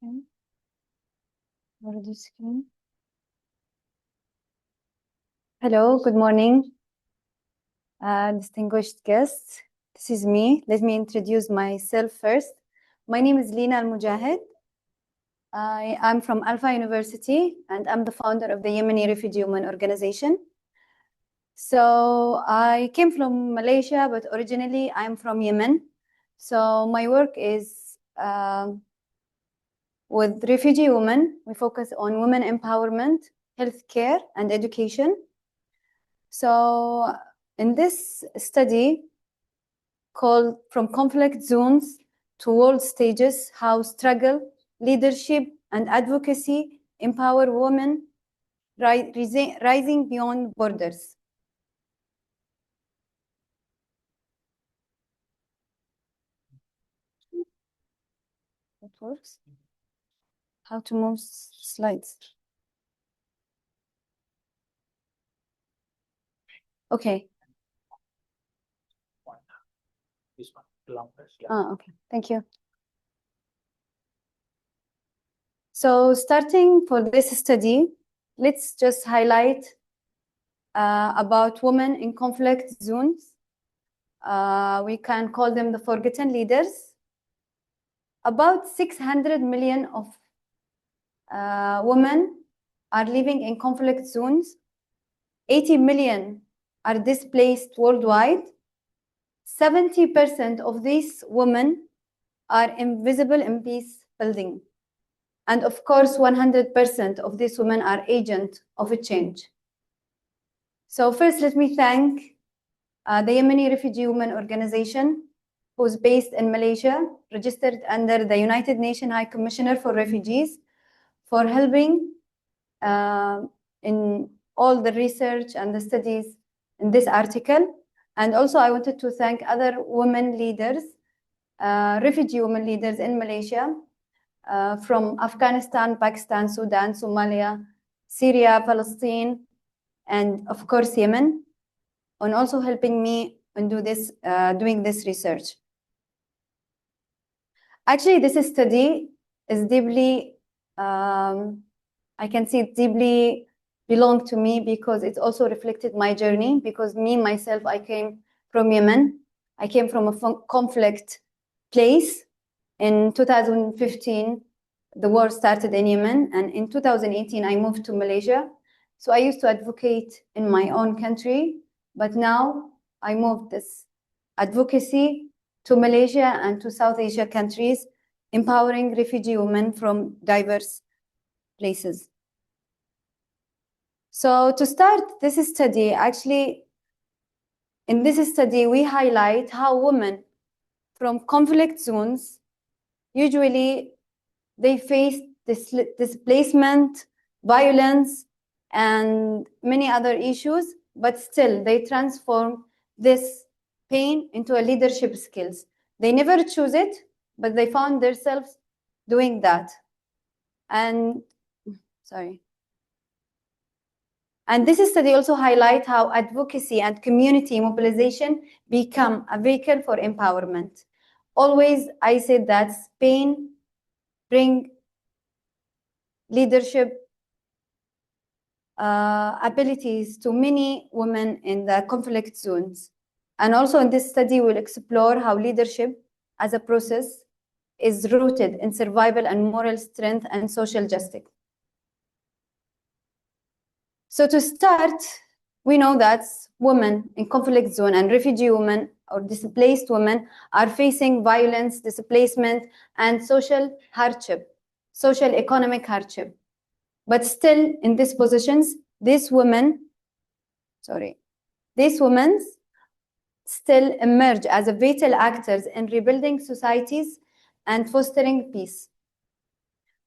Okay. Already screen. Hello, good morning, distinguished guests. This is me. Let me introduce myself first. My name is Leena Al-Mujahed. I am from Alpha University, and I'm the founder of the Yemeni Refugee Women Organization. So I came from Malaysia, but originally I'm from Yemen. So my work is with refugee women. We focus on women empowerment, healthcare, and education. So in this study called From Conflict Zones to World Stages, How Struggle, Leadership, and Advocacy Empower Women Rising Beyond Borders. That works. How to move slides. Okay. This one, Okay, thank you. So starting for this study, let's just highlight about women in conflict zones. We can call them the forgotten leaders. About 600 million of women are living in conflict zones. 80 million are displaced worldwide. 70% of these women are invisible in peace building. And of course, 100% of these women are agents of a change. So first, let me thank the Yemeni Refugee Women Organization, who's based in Malaysia, registered under the United Nations High Commissioner for Refugees, for helping in all the research and the studies in this article. And also I wanted to thank other women leaders, refugee women leaders in Malaysia, from Afghanistan, Pakistan, Sudan, Somalia, Syria, Palestine, and of course Yemen, on also helping me in doing this research. Actually, this study is deeply, I can see it deeply belonged to me because it also reflected my journey, because me, myself, I came from Yemen. I came from a conflict place. In 2015, the war started in Yemen, and in 2018, I moved to Malaysia. So I used to advocate in my own country, but now I moved this advocacy to Malaysia and to South Asia countries, empowering refugee women from diverse places. So to start this study, actually, in this study, we highlight how women from conflict zones, usually they face displacement, violence, and many other issues, but still they transform this pain into a leadership skills. They never choose it, but they found themselves doing that. And this study also highlights how advocacy and community mobilization become a vehicle for empowerment. Always, I said that pain brings leadership abilities to many women in the conflict zones. And also in this study, we'll explore how leadership as a process is rooted in survival and moral strength and social justice. So to start, we know that women in conflict zone and refugee women or displaced women are facing violence, displacement, and social hardship, social economic hardship. But still in these positions, these women still emerge as vital actors in rebuilding societies and fostering peace.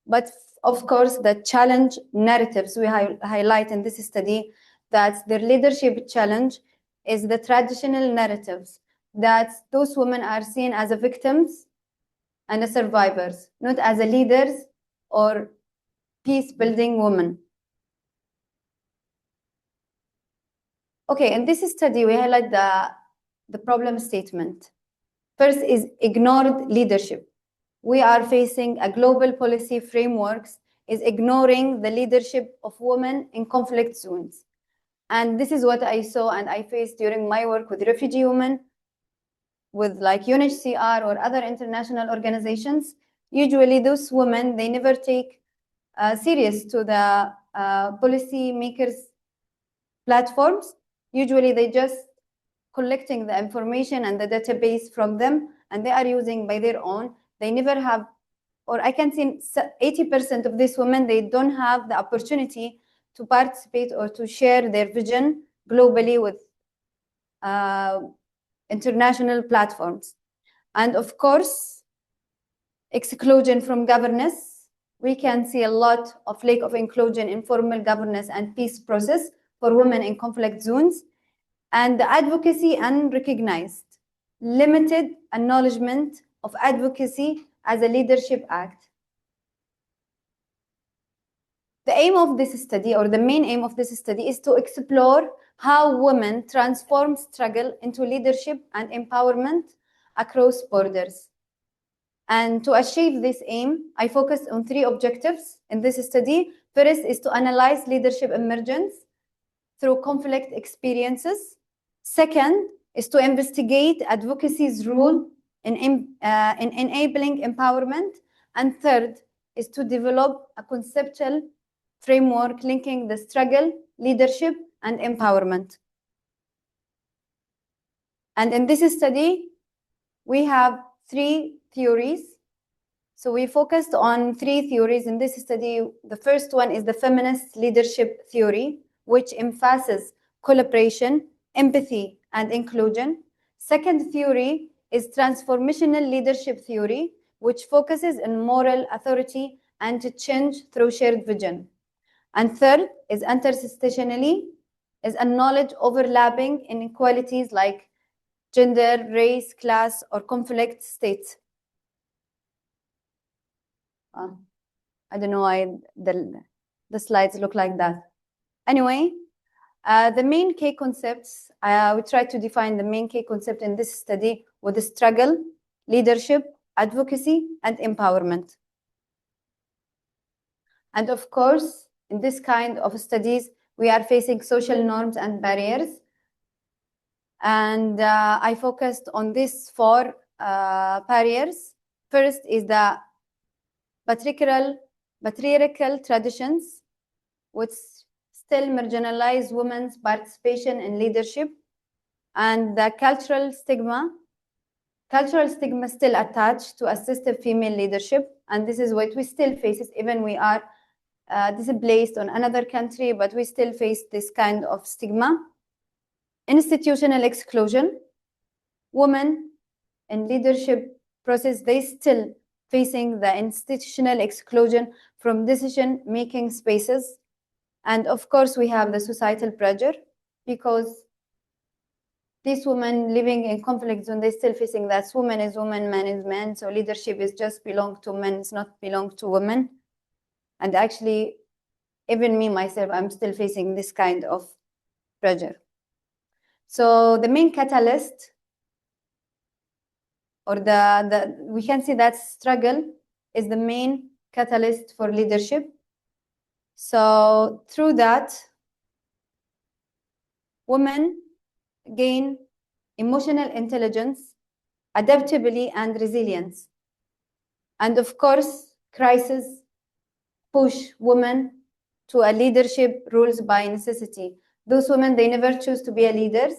But of course, the challenge narratives we highlight in this study, that their leadership challenge is the traditional narratives that those women are seen as victims and as survivors, not as leaders or peace-building women. Okay, in this study, we highlight the problem statement. First is ignored leadership. we are facing a global policy frameworks is ignoring the leadership of women in conflict zones. And this is what I saw and I faced during my work with refugee women, with like UNHCR or other international organizations. Usually those women, they never take serious to the policy makers platforms. Usually they just collecting the information and the database from them, and they are using by their own. They never have, or I can see 80% of these women, they don't have the opportunity to participate or to share their vision globally with international platforms. And of course, exclusion from governance. We can see a lot of lack of inclusion in formal governance and peace process for women in conflict zones. And the advocacy unrecognized, limited acknowledgement of advocacy as a leadership act. The aim of this study, or the main aim of this study, is to explore how women transform struggle into leadership and empowerment across borders. And to achieve this aim, I focused on 3 objectives in this study. First is to analyze leadership emergence through conflict experiences. Second is to investigate advocacy's role in enabling empowerment. And third is to develop a conceptual framework linking the struggle, leadership, and empowerment. And in this study, we have 3 theories. So we focused on 3 theories in this study. The first one is the feminist leadership theory, which emphasizes collaboration, empathy, and inclusion. Second theory is transformational leadership theory, which focuses on moral authority and change through shared vision. And third is intersectionally, is a knowledge overlapping inequalities like gender, race, class, or conflict states. I don't know why the slides look like that. Anyway, the main key concepts, we try to define the main key concept in this study with the struggle, leadership, advocacy, and empowerment. And of course, in this kind of studies, we are facing social norms and barriers. And I focused on these 4 barriers. First is the patriarchal traditions, which still marginalize women's participation in leadership, and the cultural stigma still attached to assistive female leadership. And this is what we still face, even we are displaced on another country, but we still face this kind of stigma. Institutional exclusion. Women in leadership process, they still facing the institutional exclusion from decision-making spaces. And of course, we have the societal pressure, because these women living in conflict zone, they're still facing that woman is woman, man is man. So leadership is just belong to men, it's not belong to women. And actually, even me, myself, I'm still facing this kind of pressure. So the main catalyst, or we can see that struggle is the main catalyst for leadership. So through that, women gain emotional intelligence, adaptability, and resilience. And of course, crisis push women to a leadership rules by necessity. Those women, they never choose to be a leaders,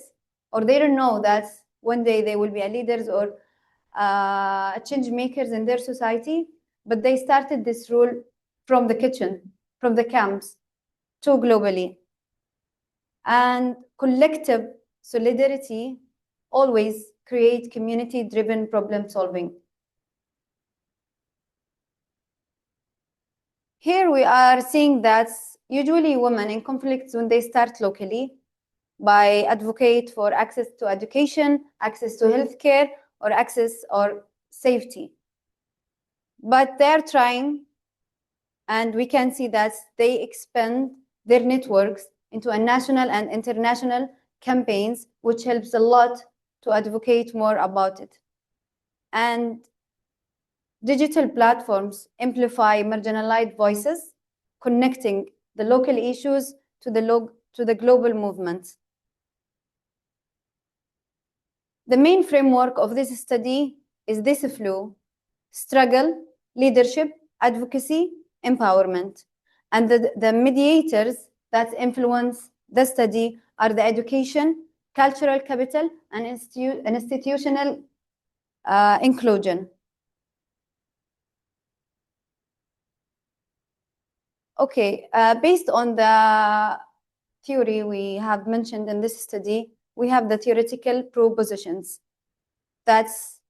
or they don't know that one day they will be a leaders or change makers in their society, but they started this rule from the kitchen, from the camps, to globally. And collective solidarity always create community-driven problem solving. Here we are seeing that usually women in conflict zone, they start locally by advocate for access to education, access to healthcare, or access or safety. But they're trying, and we can see that they expand their networks into a national and international campaigns, which helps a lot to advocate more about it. And Digital platforms amplify marginalized voices, connecting the local issues to the global movements. The main framework of this study is this flow: struggle, leadership, advocacy, empowerment. And the mediators that influence the study are the education, cultural capital, and institutional inclusion. Okay, based on the theory we have mentioned in this study, we have the theoretical propositions. That's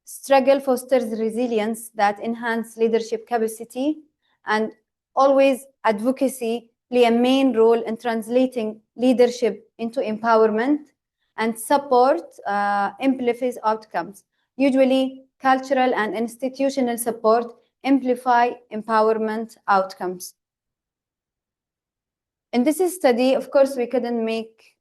struggle fosters resilience that enhance leadership capacity, and always advocacy play a main role in translating leadership into empowerment, and support amplifies outcomes. Usually, cultural and institutional support amplify empowerment outcomes. In this study, of course, we couldn't make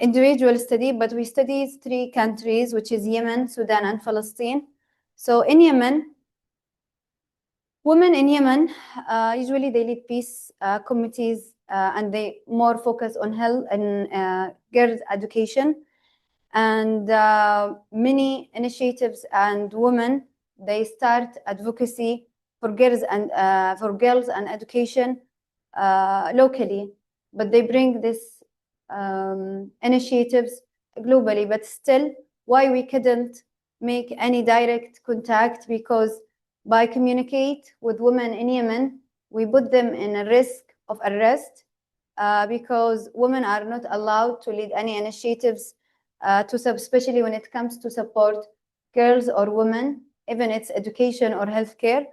individual study, but we studied 3 countries, which is Yemen, Sudan, and Palestine. So in Yemen, women in Yemen, usually they lead peace committees, and they more focus on health and girls' education. And many initiatives and women, they start advocacy for girls and education locally, but they bring this initiatives globally. But still, why we couldn't make any direct contact? Because by communicate with women in Yemen, we put them in a risk of arrest, because women are not allowed to lead any initiatives, especially when it comes to support girls or women, even it's education or healthcare.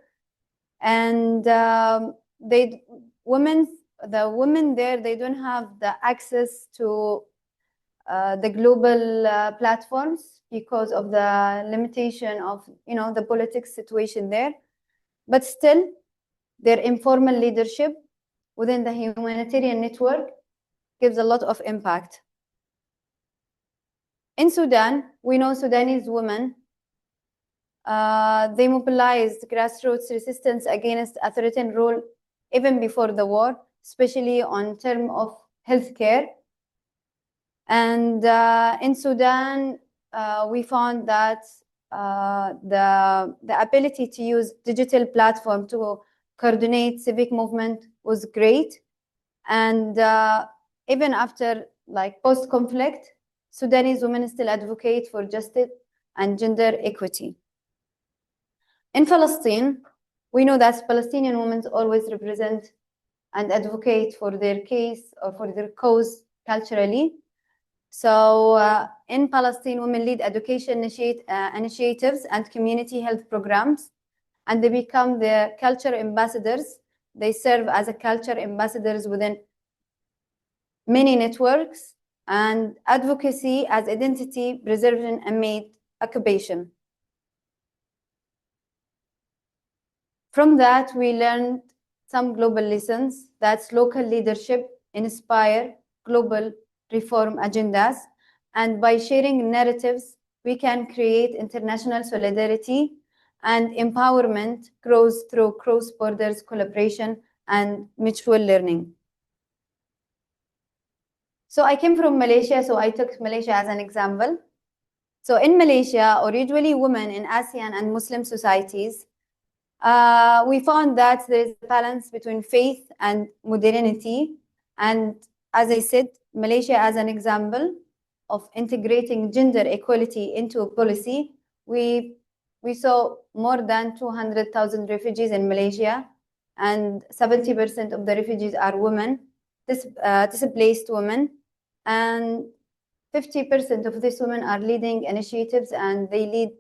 And the women there, they don't have the access to the global platforms because of the limitation of the politics situation there. But still, their informal leadership within the humanitarian network gives a lot of impact. In Sudan, we know Sudanese women, they mobilized grassroots resistance against authoritarian rule even before the war, especially on term of healthcare. And in Sudan, we found that the ability to use digital platform to coordinate civic movement was great. And even after post-conflict, Sudanese women still advocate for justice and gender equity. In Palestine, we know that Palestinian women always represent and advocate for their case or for their cause culturally. So in Palestine, women lead education initiatives and community health programs, and they become the culture ambassadors. They serve as a culture ambassadors within many networks, and advocacy as identity preservation amid occupation. From that, we learned some global lessons. That's local leadership inspire global reform agendas, and by sharing narratives, we can create international solidarity, and empowerment grows through cross-border collaboration and mutual learning. So I came from Malaysia, so I took Malaysia as an example. So in Malaysia, or usually women in ASEAN and Muslim societies, we found that there is a balance between faith and modernity. And as I said, Malaysia as an example of integrating gender equality into a policy, we saw more than 200,000 refugees in Malaysia, and 70% of the refugees are women, displaced women, and 50% of these women are leading initiatives, and they lead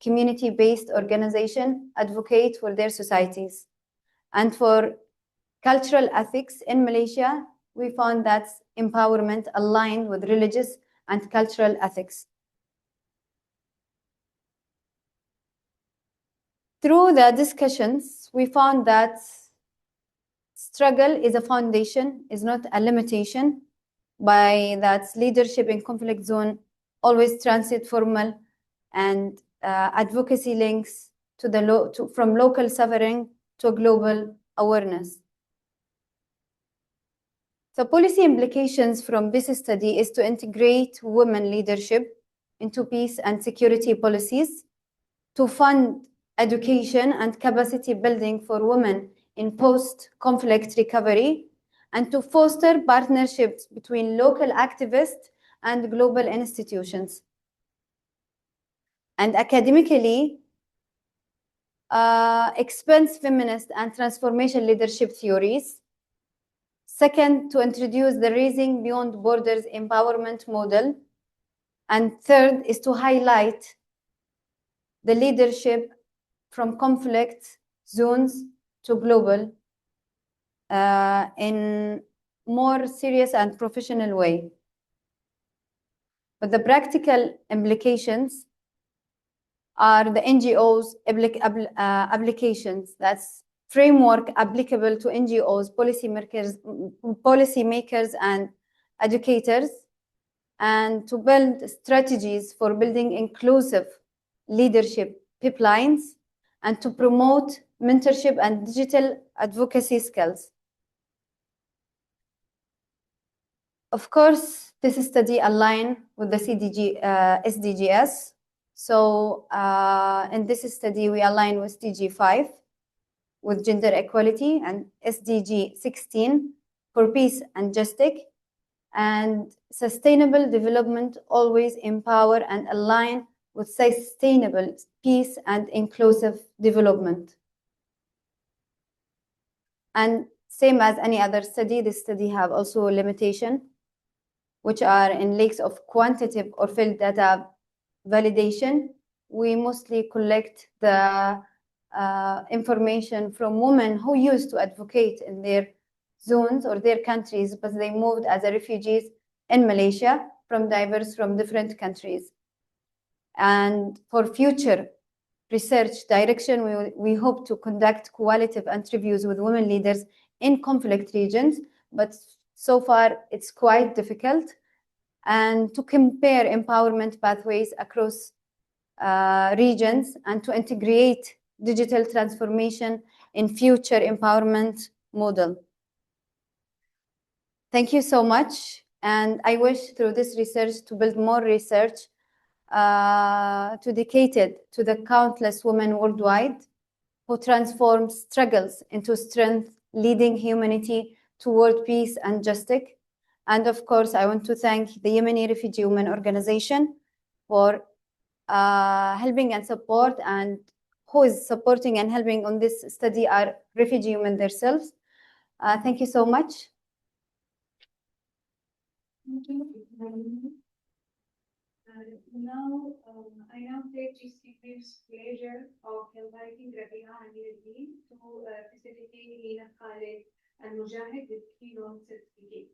community-based organization, advocate for their societies. And for cultural ethics in Malaysia, we found that empowerment aligned with religious and cultural ethics. Through the discussions, we found that struggle is a foundation, is not a limitation. By that, leadership in conflict zone always transit formal and advocacy links to the from local suffering to global awareness. The policy implications from this study is to integrate women leadership into peace and security policies, to fund education and capacity building for women in post-conflict recovery, and to foster partnerships between local activists and global institutions. And academically, expands feminist and transformation leadership theories. Second, to introduce the Raising Beyond Borders empowerment model. And third is to highlight the leadership from conflict zones to global in more serious and professional way. But the practical implications are the NGOs applications. That's framework applicable to NGOs, policymakers and educators, and to build strategies for building inclusive leadership pipelines, and to promote mentorship and digital advocacy skills. Of course, this study aligns with the SDGs. So in this study, we align with SDG 5, with gender equality, and SDG 16 for peace and justice, and sustainable development always empower and align with sustainable peace and inclusive development. And same as any other study, this study have also a limitation, which are in lakes of quantitative or field data validation. We mostly collect the information from women who used to advocate in their zones or their countries, but they moved as refugees in Malaysia from different countries. And for future research direction, we hope to conduct qualitative interviews with women leaders in conflict regions, but so far it's quite difficult, and to compare empowerment pathways across regions, and to integrate digital transformation in future empowerment model. Thank you so much, and I wish through this research to build more research dedicated to the countless women worldwide who transform struggles into strength, leading humanity toward peace and justice. And of course, I want to thank the Yemeni Refugee Women Organization for helping and support, and who is supporting and helping on this study are refugee women themselves. Thank you so much. Thank you. I now take this pleasure of inviting Rabia Amir to facilitate Leena Khaled Al-Mujahed with keynote certificate.